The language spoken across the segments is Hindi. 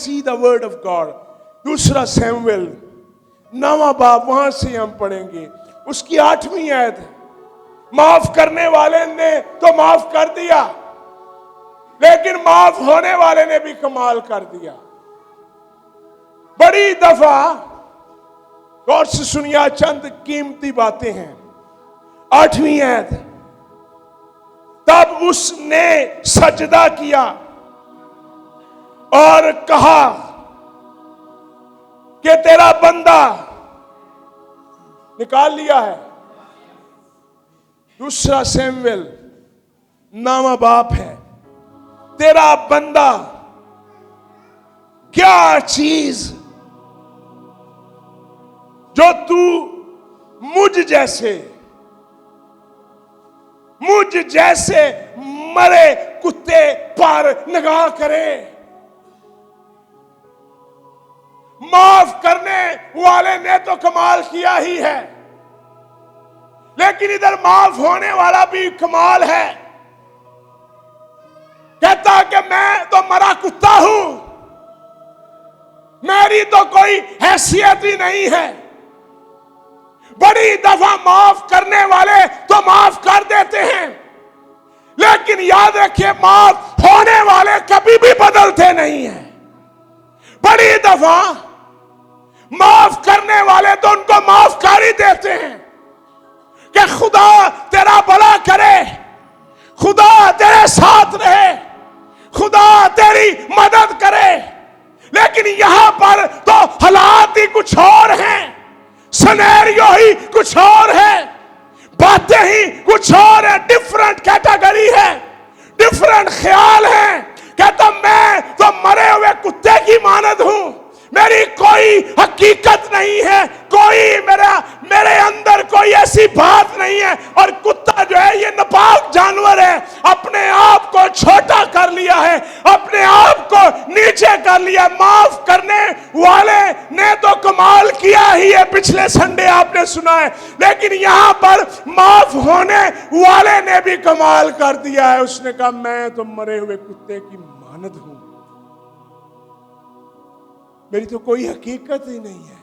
See the word of God. दूसरा सैमुएल 9वां बाब, वहां से हम पढ़ेंगे उसकी 8वीं आयत। माफ करने वाले ने तो माफ कर दिया, लेकिन माफ होने वाले ने भी कमाल कर दिया। बड़ी दफा गौर से सुनिए, चंद कीमती बातें हैं। 8वीं आयत, तब उसने सजदा किया और कहा कि तेरा बंदा निकाल लिया है। दूसरा सैमुएल 9वां बाब है, तेरा बंदा क्या चीज जो तू मुझ जैसे मरे कुत्ते पर निगाह करे। माफ करने वाले ने तो कमाल किया ही है, लेकिन इधर माफ होने वाला भी कमाल है। कहता कि मैं तो मरा कुत्ता हूं, मेरी तो कोई हैसियत ही नहीं है। बड़ी दफा माफ करने वाले तो माफ कर देते हैं, लेकिन याद रखिए माफ होने वाले कभी भी बदलते नहीं हैं। बड़ी दफा माफ करने वाले तो उनको माफ कर ही देते हैं कि खुदा तेरा भला करे, खुदा तेरे साथ रहे, खुदा तेरी मदद करे। लेकिन यहां पर तो हालात ही कुछ और हैं, सिनेरियो ही कुछ और है, बातें ही कुछ और है, डिफरेंट कैटेगरी है, डिफरेंट ख्याल है। कहता मैं तो मरे हुए कुत्ते की मानद हूं, मेरी कोई हकीकत नहीं है, कोई मेरे अंदर कोई ऐसी बात नहीं है। और कुत्ता जो है ये नापाक जानवर है, अपने आप को छोटा कर लिया है, अपने आप को नीचे कर लिया। माफ करने वाले ने तो कमाल किया ही है, पिछले संडे आपने सुना है, लेकिन यहां पर माफ होने वाले ने भी कमाल कर दिया है। उसने कहा मैं तो मरे हुए कुत्ते की मानद हूं, मेरी तो कोई हकीकत ही नहीं है,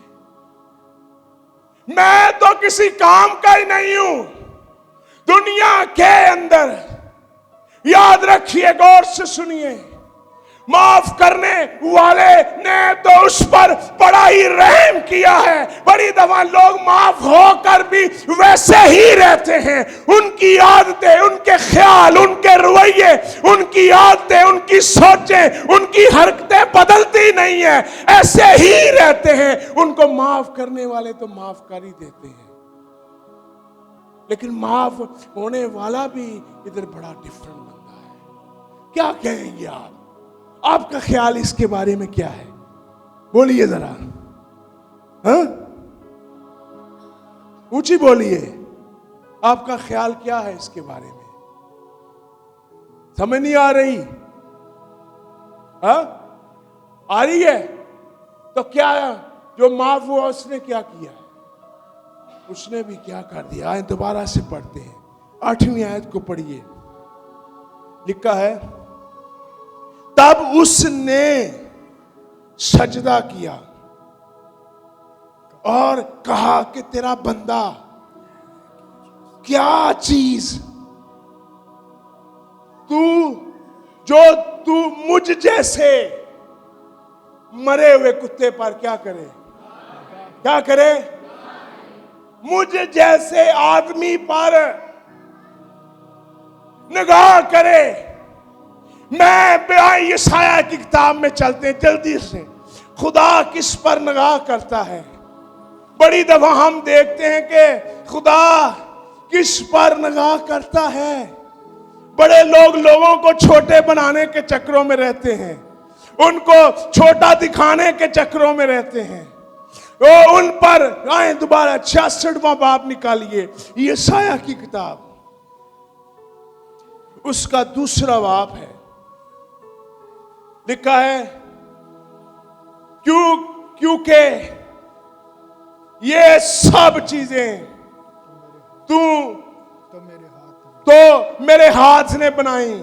मैं तो किसी काम का ही नहीं हूं दुनिया के अंदर। याद रखिए, गौर से सुनिए, माफ करने वाले ने तो उस पर बड़ा ही रहम किया है। बड़ी दफा लोग माफ होकर भी वैसे ही रहते हैं, उनकी आदतें, उनके ख्याल, उनके रवैये, उनकी आदतें, उनकी सोचें, उनकी हरकतें बदलती नहीं है, ऐसे ही रहते हैं। उनको माफ करने वाले तो माफ कर ही देते हैं, लेकिन माफ होने वाला भी इधर बड़ा डिफरेंट बनता है। क्या कहेंगे आप? आपका ख्याल इसके बारे में क्या है? बोलिए जरा, हाँ? ऊंची बोलिए, आपका ख्याल क्या है इसके बारे में? समझ नहीं आ रही? हाँ? आ रही है? तो क्या जो माफ हुआ उसने क्या किया? उसने भी क्या कर दिया? आए दोबारा से पढ़ते हैं, 8वीं आयत को पढ़िए। लिखा है, तब उसने सजदा किया और कहा कि तेरा बंदा क्या चीज तू मुझ जैसे मरे हुए कुत्ते पर क्या करे? क्या करे? मुझ जैसे आदमी पर निगाह करे। मैं यशाया की किताब में चलते हैं जल्दी से। खुदा किस पर निगाह करता है? बड़ी दफा हम देखते हैं कि खुदा किस पर निगाह करता है। बड़े लोग लोगों को छोटे बनाने के चक्रों में रहते हैं, उनको छोटा दिखाने के चक्रों में रहते हैं। वो उन पर आए दोबारा 66वां बाब निकालिए, यशाया की किताब, उसका 2रा बाब है। लिखा है, क्योंकि ये सब चीजें तो मेरे हाथ ने बनाई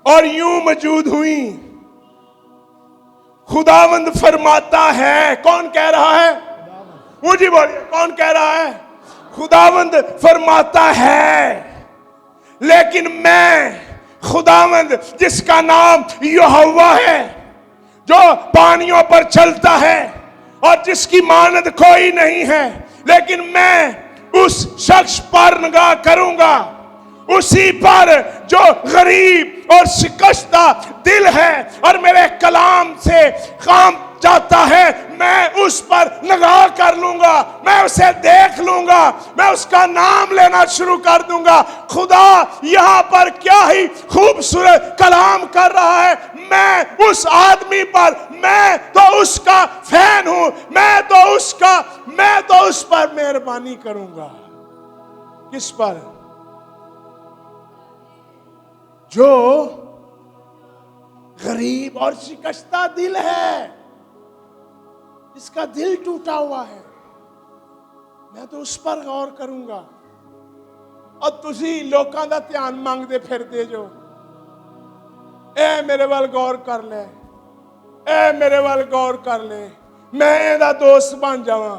और यूं मौजूद हुई खुदावंद फरमाता है, कौन कह रहा है? मुझे बोलिए, कौन कह रहा है? खुदावंद फरमाता है, लेकिन मैं खुदावंद जिसका नाम यहोवा है, जो पानियों पर चलता है और जिसकी मानद कोई नहीं है, लेकिन मैं उस शख्स पर निगाह करूंगा, उसी पर जो गरीब और शिकस्ता दिल है और मेरे कलाम से काम चाहता है, मैं उस पर निगाह कर लूंगा, मैं उसे देख लूंगा, मैं उसका नाम लेना शुरू कर दूंगा। खुदा यहां पर क्या ही खूबसूरत कलाम कर रहा है। मैं उस आदमी पर, मैं तो उसका फैन हूं, मैं तो उस पर मेहरबानी करूंगा। किस पर? जो गरीब और शिकस्ता दिल है, जिसका दिल टूटा हुआ है, मैं तो उस पर गौर करूंगा। और तुसी लोकां दा ध्यान मंगदे फिरदे जो, ए मेरे वाल गौर कर ले, ए मेरे वाल गौर कर ले, मैं एदा दोस्त बन जावां,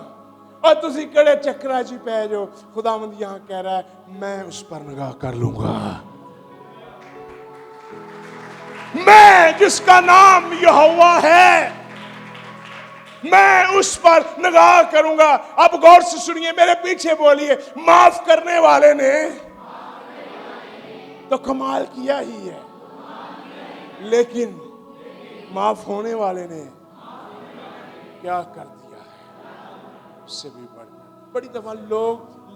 और तुसी कड़े चक्करां च पै जो। खुदावंद यहां कह रहा है, मैं उस पर निगाह कर लूंगा। मैं जिसका नाम यहोवा है, मैं उस पर निगाह करूंगा। अब गौर से सुनिए, मेरे पीछे बोलिए, माफ करने वाले ने तो कमाल किया ही है, लेकिन माफ होने वाले ने क्या कर दिया है, उससे भी बड़ी दफा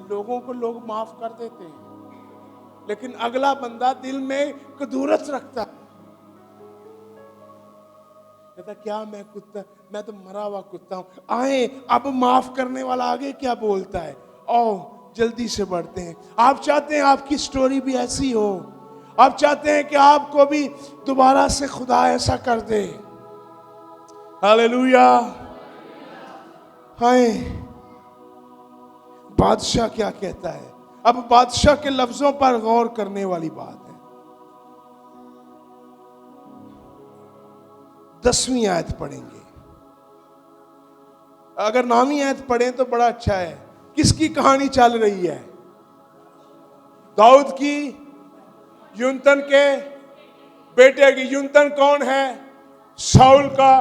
लोगों को लोग माफ कर देते हैं, लेकिन अगला बंदा दिल में कदूरत रखता है, कहता क्या मैं तो मरा हुआ कुत्ता हूं। आए, अब माफ करने वाला आगे क्या बोलता है, आओ जल्दी से बढ़ते हैं। आप चाहते हैं आपकी स्टोरी भी ऐसी हो, आप चाहते हैं कि आपको भी दोबारा से खुदा ऐसा कर दे। हालेलुया। हाय, बादशाह क्या कहता है? अब बादशाह के लफ्जों पर गौर करने वाली बात है। 10वीं आयत पढ़ेंगे, अगर 9वीं आयत पढ़ें तो बड़ा अच्छा है। किसकी कहानी चल रही है? दाऊद की, युनतन के बेटे की। युनतन कौन है? शाऊल का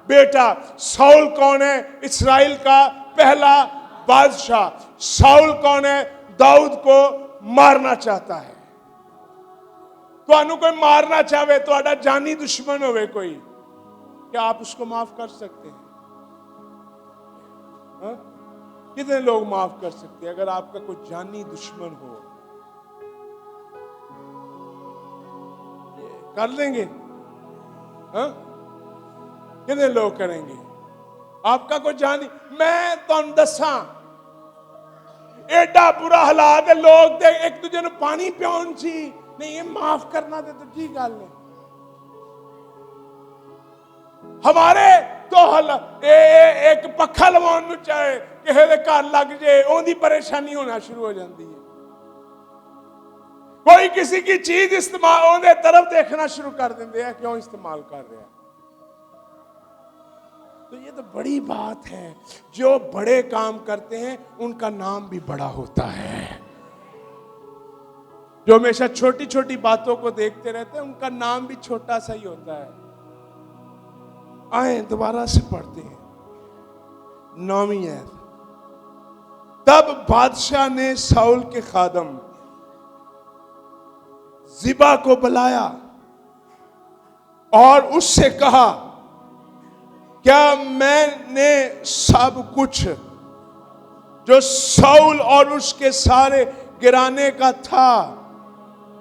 बेटा। शाऊल कौन है? इस्राएल का पहला बादशाह। शाऊल कौन है? दाऊद को मारना चाहता है। तो कोई मारना चाहे, तो जानी दुश्मन होवे कोई, क्या आप उसको माफ कर सकते हैं? हा? कितने लोग माफ कर सकते हैं अगर आपका कोई जानी दुश्मन हो? कर लेंगे? हा? कितने लोग करेंगे? आपका कोई जानी, मैं तुम दसा एडा बुरा हालात है, लोग दे एक दूजे ने पानी पियाउन सी नहीं, ये माफ करना दे तो की गल है। हमारे तो एक पक्खा लवाउन चाहे किसी दे घर लग जाए, ओंदी परेशानी होना शुरू हो जाती है। कोई किसी की चीज इस्तेमाल ओंदे तरफ देखना शुरू कर देंगे हैं, क्यों इस्तेमाल कर रहे हैं। तो ये तो बड़ी बात है, जो बड़े काम करते हैं उनका नाम भी बड़ा होता है। जो हमेशा छोटी छोटी बातों को देखते रहते हैं उनका नाम भी छोटा सा ही होता है। आए दोबारा से पढ़ते हैं 9वीं आयत। तब बादशाह ने शाऊल के खादम जिबा को बुलाया और उससे कहा, क्या मैंने सब कुछ जो शाऊल और उसके सारे गिराने का था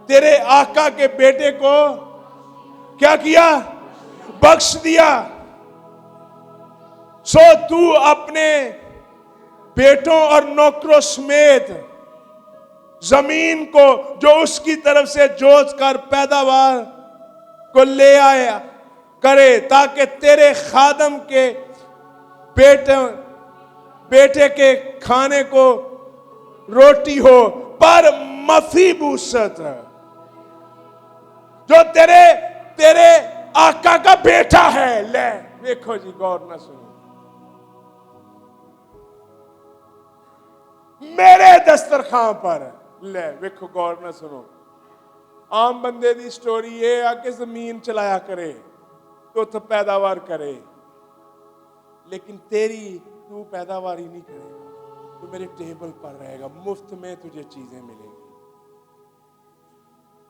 तेरे आका के बेटे को क्या किया? बख्श दिया। सो तू अपने बेटों और नौकरों समेत जमीन को जो उसकी तरफ से जोत कर पैदावार को ले आया करे, ताकि तेरे खादम के बेटे के खाने को रोटी हो। पर मफीबूसत जो तेरे आका का बेटा है। ले देखो जी, गौर ना सुनो, मेरे दस्तरखान पर ले देखो, गौर ना सुनो। आम बंदे दी स्टोरी ये आके जमीन चलाया करे तो पैदावार करे, लेकिन तेरी तू पैदावार ही नहीं करेगा, तू मेरे टेबल पर रहेगा, मुफ्त में तुझे चीजें मिलेंगी,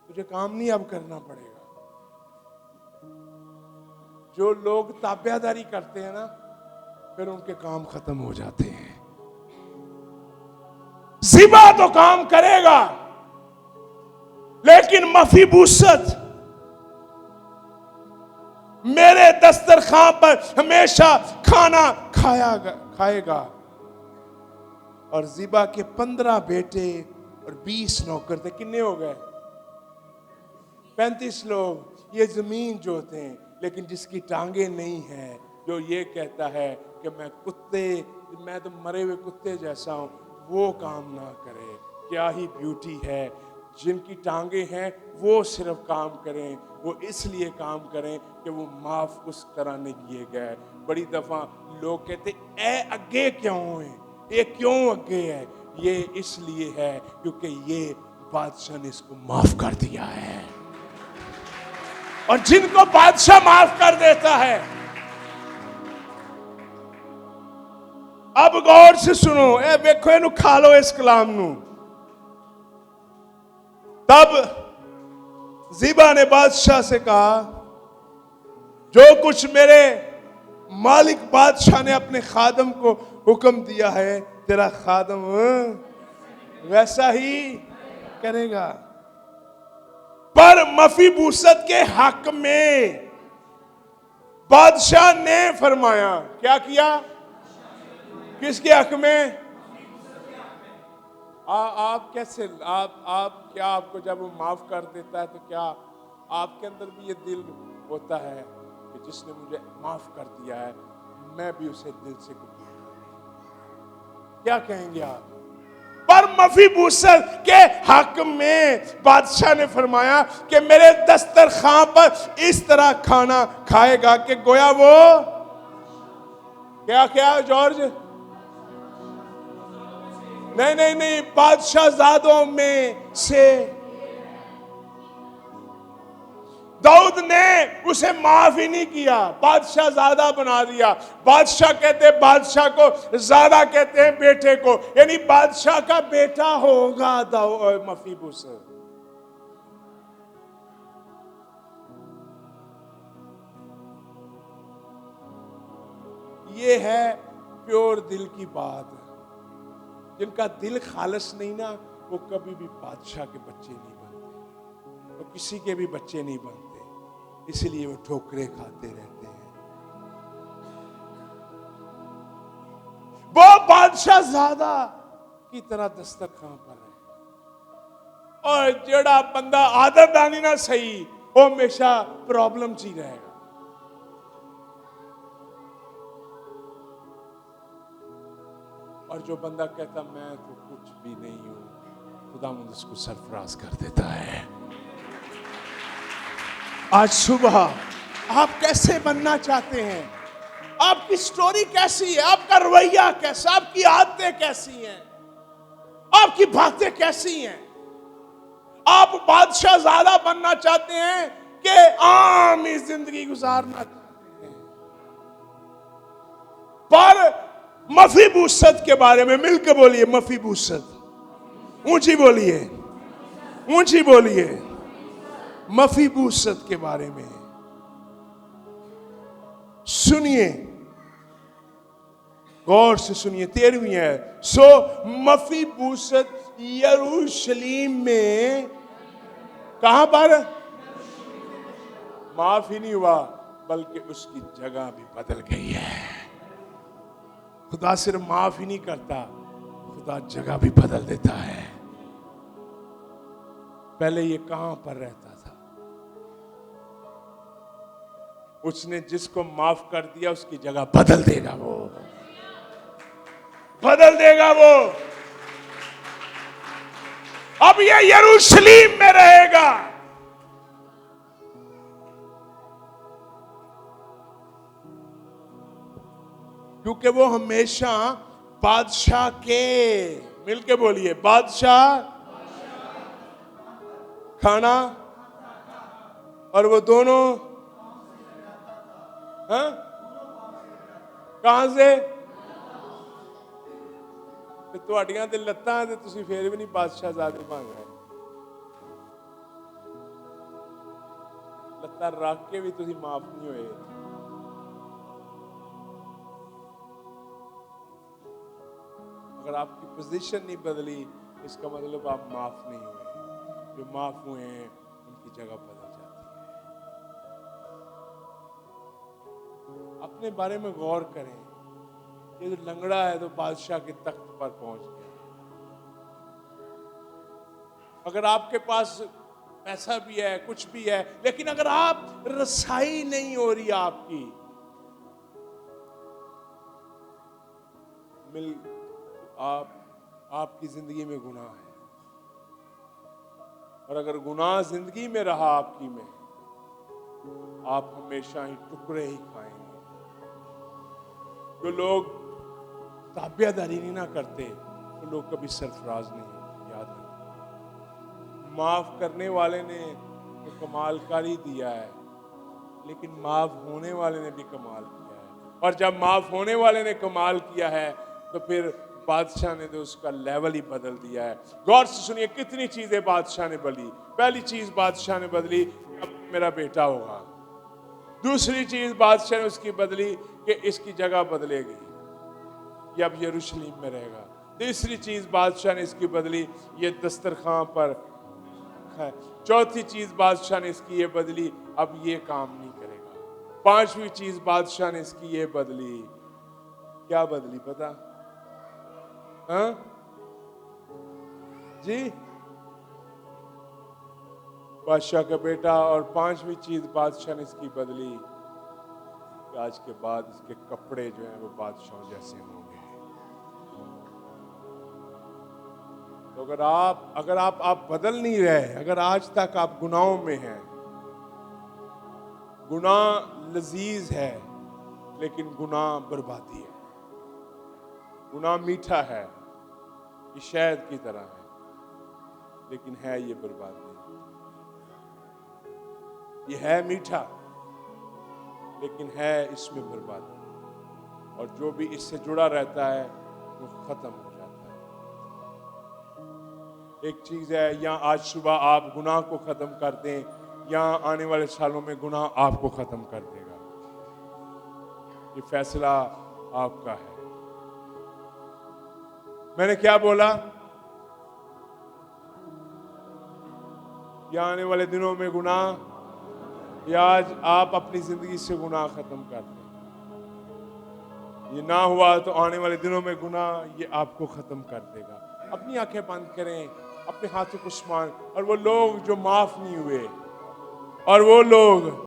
तुझे काम नहीं अब करना पड़ेगा। जो लोग ताबेदारी करते हैं ना, फिर उनके काम खत्म हो जाते हैं। ज़िबा तो काम करेगा, लेकिन मफीबूसत मेरे दस्तरखान पर हमेशा खाना खाएगा। और ज़िबा के 15 बेटे और 20 नौकर थे। कितने हो गए? 35 लोग। ये जमीन जोते हैं, लेकिन जिसकी टांगे नहीं है, जो ये कहता है कि मैं तो मरे हुए कुत्ते जैसा हूं, वो काम ना करे। क्या ही ब्यूटी है। जिनकी टांगे हैं वो सिर्फ काम करें, वो इसलिए काम करें कि वो माफ उस तरह नहीं किए गए। बड़ी दफा लोग कहते ए अगे क्यों है, ये क्यों अगे है? ये इसलिए है क्योंकि ये बादशाह ने इसको माफ कर दिया है। और जिनको बादशाह माफ कर देता है, अब गौर से सुनो, ए देखो इन्हू खा लो इस कलाम नू। तब ज़िबा ने बादशाह से कहा, जो कुछ मेरे मालिक बादशाह ने अपने खादम को हुक्म दिया है, तेरा खादम वैसा ही करेगा। पर मफीबूसत के हक में बादशाह ने फरमाया, क्या किया? किसके हक में? आप कैसे आप क्या आपको जब वो माफ कर देता है तो क्या आपके अंदर भी ये दिल होता है कि जिसने मुझे माफ कर दिया है मैं भी उसे दिल से कबूल करूं? क्या कहेंगे आप? पर मफीबूसत के हक में बादशाह ने फरमाया कि मेरे दस्तरखान पर इस तरह खाना खाएगा कि गोया वो क्या जॉर्ज? नहीं, बादशाहजादों में से। दाऊद ने उसे माफ ही नहीं किया, बादशाहजादा बना दिया। बादशाह कहते हैं बादशाह को, ज़ादा कहते हैं बेटे को, यानी बादशाह का बेटा होगा मफीबूसत। ये है प्योर दिल की बात। जिनका दिल खालस नहीं ना, वो कभी भी बादशाह के बच्चे नहीं बनते, वो किसी के भी बच्चे नहीं बनते, इसलिए वो ठोकरें खाते रहते हैं। वो बादशाह ज़्यादा की तरह दस्तरखान पर है, और जेड़ा बंदा आदतदानी ना सही, वो हमेशा प्रॉब्लम ची रहेगा। और जो बंदा कहता मैं तो कुछ भी नहीं हूं, खुदावंद उसको सरफराज कर देता है। आज सुबह आप कैसे बनना चाहते हैं? आपकी स्टोरी कैसी है? आपका रवैया कैसा? आपकी आदतें कैसी हैं? आपकी बातें कैसी हैं? आप बादशाह ज़्यादा बनना चाहते हैं कि आम ही जिंदगी गुजारना चाहते हैं? पर मफीबूसत के बारे में मिलकर बोलिए, मफीबूसत। ऊंची बोलिए, ऊंची बोलिए, मफीबूसत के बारे में सुनिए, गौर से सुनिए। 13वीं है। सो मफीबूसत यरूशलेम में, कहां पर? माफ ही नहीं हुआ, बल्कि उसकी जगह भी बदल गई है। खुदा सिर्फ माफ ही नहीं करता, खुदा जगह भी बदल देता है। पहले ये कहां पर रहता था? उसने जिसको माफ कर दिया उसकी जगह बदल देगा, वो बदल देगा। वो अब ये यरूशलेम में रहेगा। क्योंकि वो हमेशा बादशाह के, मिलके बोलिए, बादशाह खाना, और वो दोनों हाँ कहां से? ਤੁਹਾਡੀਆਂ ਤੇ ਲੱਤਾਂ ਤੇ ਤੁਸੀਂ ਫੇਰ ਵੀ ਨਹੀਂ ਬਾਦਸ਼ਾਹਜ਼ਾਦੇ ਬਣ ਗਏ। ਲੱਤਾਂ ਰੱਖ ਕੇ ਵੀ ਤੁਸੀਂ ਮਾਫ ਨਹੀਂ ਹੋਏ। अगर आपकी पोजीशन नहीं बदली इसका मतलब आप माफ नहीं हुए। जो माफ हुए हैं उनकी जगह बदल जाती है। अपने बारे में गौर करें। ये जो लंगड़ा है तो बादशाह के तख्त पर पहुंच गया। अगर आपके पास पैसा भी है, कुछ भी है, लेकिन अगर आप रसाई नहीं हो रही आपकी, आपकी जिंदगी में गुनाह है। और अगर गुनाह जिंदगी में रहा आपकी में, आप हमेशा ही टुकड़े ही खाएंगे। जो लोग ताबियादारी नहीं ना करते वो लोग कभी सरफराज नहीं होते। याद रखिए, माफ करने वाले ने तो कमाल कर ही दिया है, लेकिन माफ होने वाले ने भी कमाल किया है। और जब माफ होने वाले ने कमाल किया है तो फिर बादशाह ने तो उसका लेवल ही बदल दिया है। गौर से सुनिए कितनी चीजें बादशाह ने बदली। पहली चीज बादशाह ने बदली कि अब मेरा बेटा होगा। दूसरी चीज बादशाह ने उसकी बदली कि इसकी जगह बदलेगी, ये अब यरूशलेम में रहेगा। तीसरी चीज बादशाह ने इसकी बदली, ये दस्तरखान पर है। चौथी चीज बादशाह ने इसकी ये बदली, अब ये काम नहीं करेगा। पांचवी चीज बादशाह ने इसकी ये बदली, क्या बदली पता? हाँ जी, बादशाह का बेटा। और पांचवी चीज बादशाह ने इसकी बदली कि आज के बाद इसके कपड़े जो हैं वो बादशाह जैसे होंगे। तो अगर आप बदल नहीं रहे, अगर आज तक आप गुनाहों में हैं, गुनाह लजीज है लेकिन गुनाह बर्बादी है। गुनाह मीठा है, ये शहद की तरह है, लेकिन है ये बर्बादी। ये है मीठा लेकिन है इसमें बर्बादी। और जो भी इससे जुड़ा रहता है वो खत्म हो जाता है। एक चीज है, या आज सुबह आप गुनाह को खत्म कर दें, या आने वाले सालों में गुनाह आपको खत्म कर देगा। ये फैसला आपका है। मैंने क्या बोला? या आने वाले दिनों में गुनाह, या आज आप अपनी जिंदगी से गुनाह खत्म कर दें। ये ना हुआ तो आने वाले दिनों में गुनाह ये आपको खत्म कर देगा। अपनी आंखें बंद करें, अपने हाथों को स्मरण, और वो लोग जो माफ नहीं हुए, और वो लोग